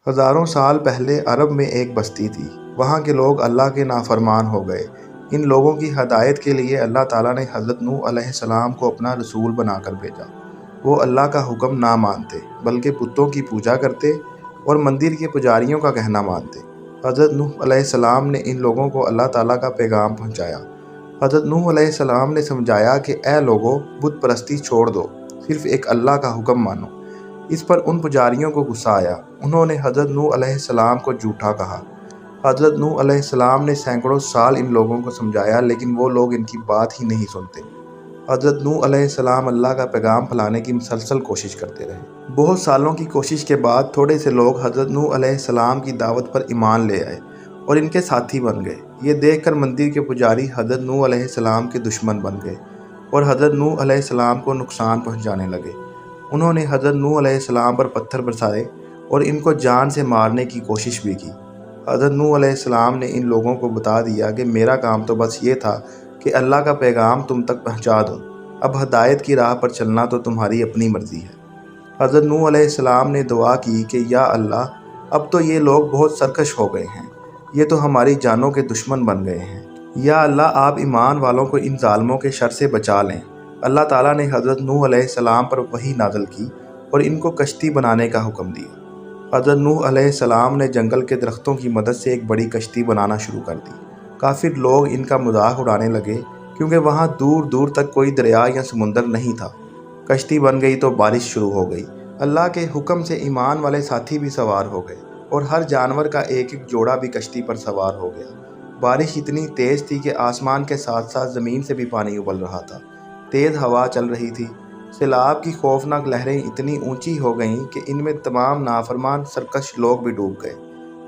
ہزاروں سال پہلے عرب میں ایک بستی تھی۔ وہاں کے لوگ اللہ کے نافرمان ہو گئے۔ ان لوگوں کی ہدایت کے لیے اللہ تعالیٰ نے حضرت نوح علیہ السلام کو اپنا رسول بنا کر بھیجا۔ وہ اللہ کا حکم نہ مانتے بلکہ بتوں کی پوجا کرتے اور مندر کے پجاریوں کا کہنا مانتے۔ حضرت نوح علیہ السلام نے ان لوگوں کو اللہ تعالیٰ کا پیغام پہنچایا۔ حضرت نوح علیہ السلام نے سمجھایا کہ اے لوگو، بت پرستی چھوڑ دو، صرف ایک اللہ کا حکم مانو۔ اس پر ان پجاریوں کو غصہ آیا۔ انہوں نے حضرت نوح علیہ السلام کو جھوٹا کہا۔ حضرت نوح علیہ السلام نے سینکڑوں سال ان لوگوں کو سمجھایا، لیکن وہ لوگ ان کی بات ہی نہیں سنتے۔ حضرت نوح علیہ السلام اللہ کا پیغام پھیلانے کی مسلسل کوشش کرتے رہے۔ بہت سالوں کی کوشش کے بعد تھوڑے سے لوگ حضرت نوح علیہ السلام کی دعوت پر ایمان لے آئے اور ان کے ساتھی بن گئے۔ یہ دیکھ کر مندر کے پجاری حضرت نوح علیہ السلام کے دشمن بن گئے اور حضرت نوح علیہ السلام کو نقصان پہنچانے لگے۔ انہوں نے حضرت نوح علیہ السلام پر پتھر برسائے اور ان کو جان سے مارنے کی کوشش بھی کی۔ حضرت نوح علیہ السلام نے ان لوگوں کو بتا دیا کہ میرا کام تو بس یہ تھا کہ اللہ کا پیغام تم تک پہنچا دوں، اب ہدایت کی راہ پر چلنا تو تمہاری اپنی مرضی ہے۔ حضرت نوح علیہ السلام نے دعا کی کہ یا اللہ، اب تو یہ لوگ بہت سرکش ہو گئے ہیں، یہ تو ہماری جانوں کے دشمن بن گئے ہیں۔ یا اللہ، آپ ایمان والوں کو ان ظالموں کے شر سے بچا لیں۔ اللہ تعالیٰ نے حضرت نوح علیہ السلام پر وحی نازل کی اور ان کو کشتی بنانے کا حکم دیا۔ حضرت نوح علیہ السلام نے جنگل کے درختوں کی مدد سے ایک بڑی کشتی بنانا شروع کر دی۔ کافر لوگ ان کا مذاق اڑانے لگے کیونکہ وہاں دور دور تک کوئی دریا یا سمندر نہیں تھا۔ کشتی بن گئی تو بارش شروع ہو گئی۔ اللہ کے حکم سے ایمان والے ساتھی بھی سوار ہو گئے اور ہر جانور کا ایک ایک جوڑا بھی کشتی پر سوار ہو گیا۔ بارش اتنی تیز تھی کہ آسمان کے ساتھ ساتھ زمین سے بھی پانی ابل رہا تھا۔ تیز ہوا چل رہی تھی۔ سیلاب کی خوفناک لہریں اتنی اونچی ہو گئیں کہ ان میں تمام نافرمان سرکش لوگ بھی ڈوب گئے۔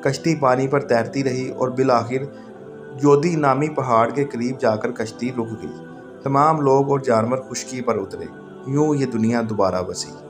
کشتی پانی پر تیرتی رہی اور بالآخر جودی نامی پہاڑ کے قریب جا کر کشتی رک گئی۔ تمام لوگ اور جانور خشکی پر اترے۔ یوں یہ دنیا دوبارہ بسی۔